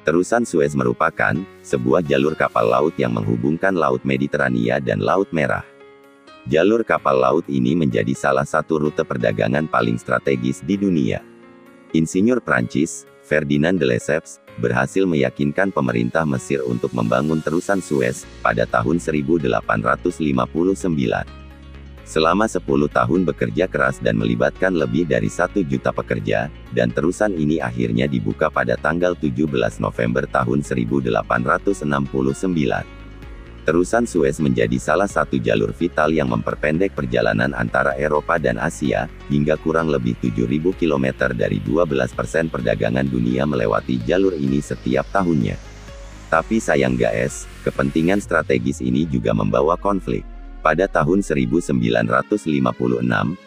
Terusan Suez merupakan sebuah jalur kapal laut yang menghubungkan Laut Mediterania dan Laut Merah. Jalur kapal laut ini menjadi salah satu rute perdagangan paling strategis di dunia. Insinyur Prancis, Ferdinand de Lesseps, berhasil meyakinkan pemerintah Mesir untuk membangun terusan Suez pada tahun 1859. Selama 10 tahun bekerja keras dan melibatkan lebih dari 1 juta pekerja, dan terusan ini akhirnya dibuka pada tanggal 17 November tahun 1869. Terusan Suez menjadi salah satu jalur vital yang memperpendek perjalanan antara Eropa dan Asia, hingga kurang lebih 7.000 km dari 12% perdagangan dunia melewati jalur ini setiap tahunnya. Tapi sayang guys, kepentingan strategis ini juga membawa konflik. Pada tahun 1956,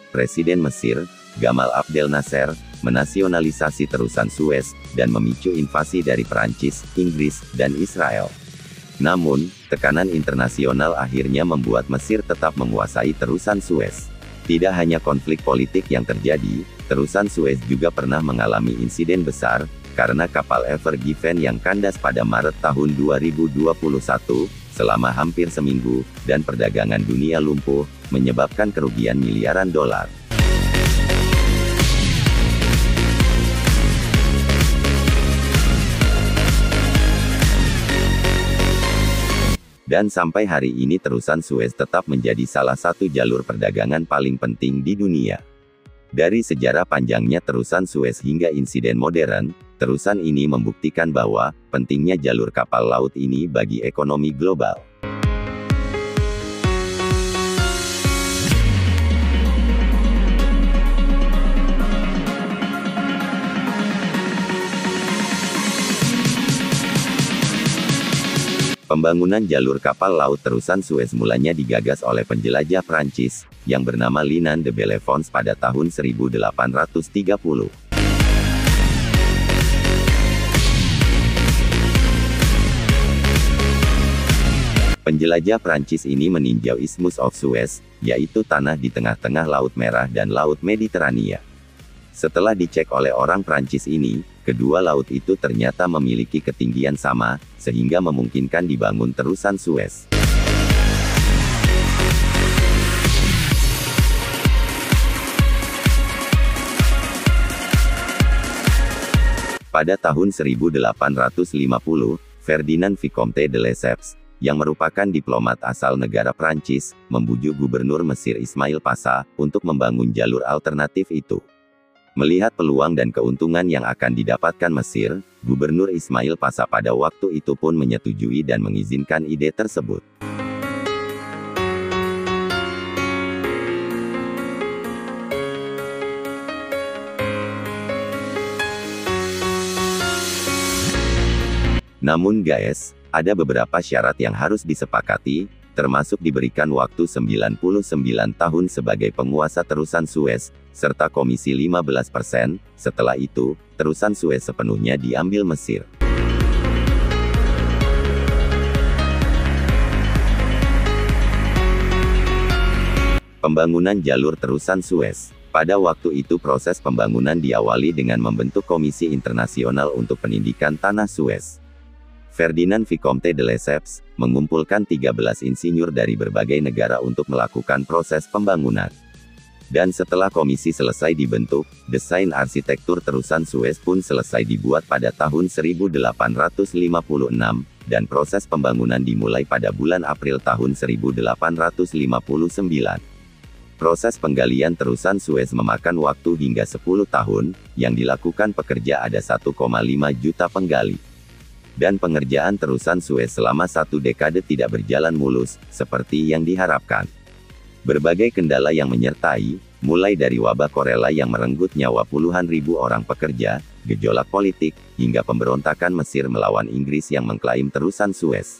Presiden Mesir, Gamal Abdel Nasser, menasionalisasi terusan Suez, dan memicu invasi dari Perancis, Inggris, dan Israel. Namun, tekanan internasional akhirnya membuat Mesir tetap menguasai terusan Suez. Tidak hanya konflik politik yang terjadi, terusan Suez juga pernah mengalami insiden besar, karena kapal Ever Given yang kandas pada Maret tahun 2021, selama hampir seminggu, dan perdagangan dunia lumpuh, menyebabkan kerugian miliaran dolar. Dan sampai hari ini terusan Suez tetap menjadi salah satu jalur perdagangan paling penting di dunia. Dari sejarah panjangnya terusan Suez hingga insiden modern, terusan ini membuktikan bahwa pentingnya jalur kapal laut ini bagi ekonomi global. Pembangunan jalur kapal laut terusan Suez mulanya digagas oleh penjelajah Prancis, yang bernama Linan de Bellefonds pada tahun 1830. Penjelajah Prancis ini meninjau Isthmus of Suez, yaitu tanah di tengah-tengah Laut Merah dan Laut Mediterania. Setelah dicek oleh orang Prancis ini, kedua laut itu ternyata memiliki ketinggian sama, sehingga memungkinkan dibangun terusan Suez. Pada tahun 1850, Ferdinand Vicomte de Lesseps, yang merupakan diplomat asal negara Prancis, membujuk Gubernur Mesir Ismail Pasha untuk membangun jalur alternatif itu. Melihat peluang dan keuntungan yang akan didapatkan Mesir, Gubernur Ismail Pasha pada waktu itu pun menyetujui dan mengizinkan ide tersebut. Namun guys, ada beberapa syarat yang harus disepakati, termasuk diberikan waktu 99 tahun sebagai penguasa terusan Suez, serta komisi 15%, setelah itu, terusan Suez sepenuhnya diambil Mesir. Pembangunan jalur terusan Suez. Pada waktu itu proses pembangunan diawali dengan membentuk Komisi Internasional untuk Penindikan Tanah Suez. Ferdinand Vicomte de Lesseps, mengumpulkan 13 insinyur dari berbagai negara untuk melakukan proses pembangunan. Dan setelah komisi selesai dibentuk, desain arsitektur terusan Suez pun selesai dibuat pada tahun 1856, dan proses pembangunan dimulai pada bulan April tahun 1859. Proses penggalian terusan Suez memakan waktu hingga 10 tahun, yang dilakukan pekerja ada 1,5 juta penggali. Dan pengerjaan terusan Suez selama 1 dekade tidak berjalan mulus, seperti yang diharapkan. Berbagai kendala yang menyertai, mulai dari wabah kolera yang merenggut nyawa puluhan ribu orang pekerja, gejolak politik, hingga pemberontakan Mesir melawan Inggris yang mengklaim terusan Suez.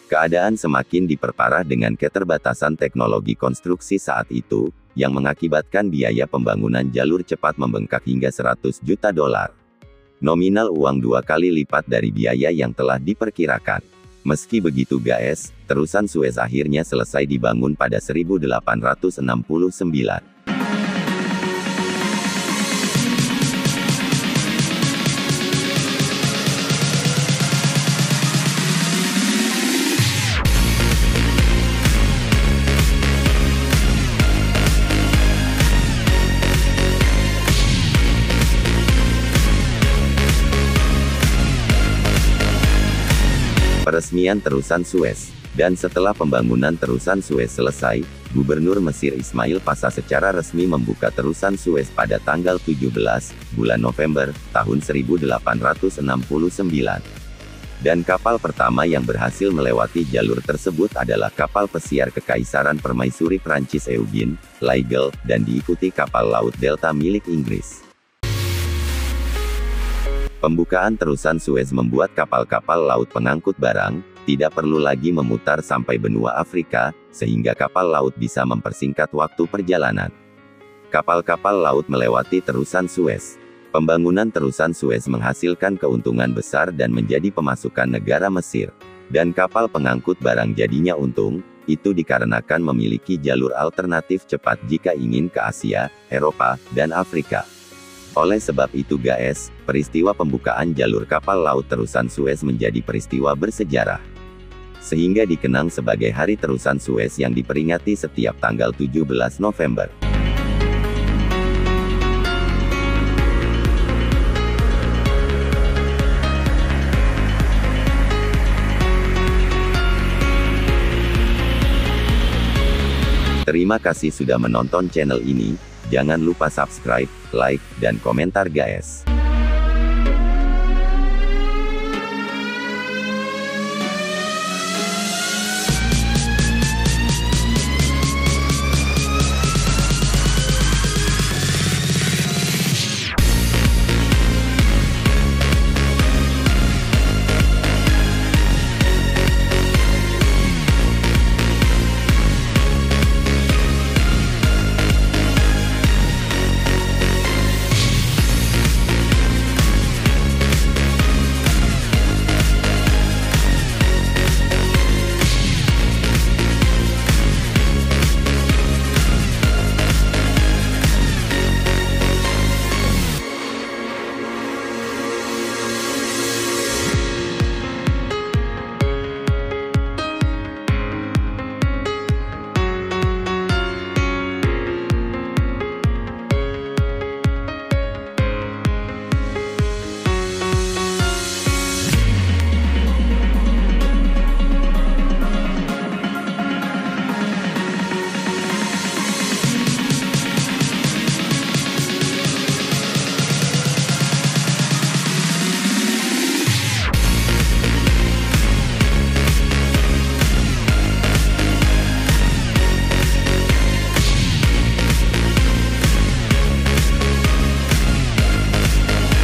Keadaan semakin diperparah dengan keterbatasan teknologi konstruksi saat itu, yang mengakibatkan biaya pembangunan jalur cepat membengkak hingga 100 juta dolar. Nominal uang 2 kali lipat dari biaya yang telah diperkirakan. Meski begitu guys, terusan Suez akhirnya selesai dibangun pada 1869. Peresmian Terusan Suez. Dan setelah pembangunan Terusan Suez selesai, Gubernur Mesir Ismail Pasha secara resmi membuka Terusan Suez pada tanggal 17, bulan November, tahun 1869. Dan kapal pertama yang berhasil melewati jalur tersebut adalah kapal pesiar Kekaisaran Permaisuri Prancis Eugene L'Aigle, dan diikuti kapal laut Delta milik Inggris. Pembukaan Terusan Suez membuat kapal-kapal laut pengangkut barang tidak perlu lagi memutar sampai benua Afrika, sehingga kapal laut bisa mempersingkat waktu perjalanan. Kapal-kapal laut melewati Terusan Suez. Pembangunan Terusan Suez menghasilkan keuntungan besar dan menjadi pemasukan negara Mesir. Dan kapal pengangkut barang jadinya untung, itu dikarenakan memiliki jalur alternatif cepat jika ingin ke Asia, Eropa, dan Afrika. Oleh sebab itu guys, peristiwa pembukaan jalur kapal laut Terusan Suez menjadi peristiwa bersejarah. Sehingga dikenang sebagai Hari Terusan Suez yang diperingati setiap tanggal 17 November. Terima kasih sudah menonton channel ini, jangan lupa subscribe, like, dan komentar guys.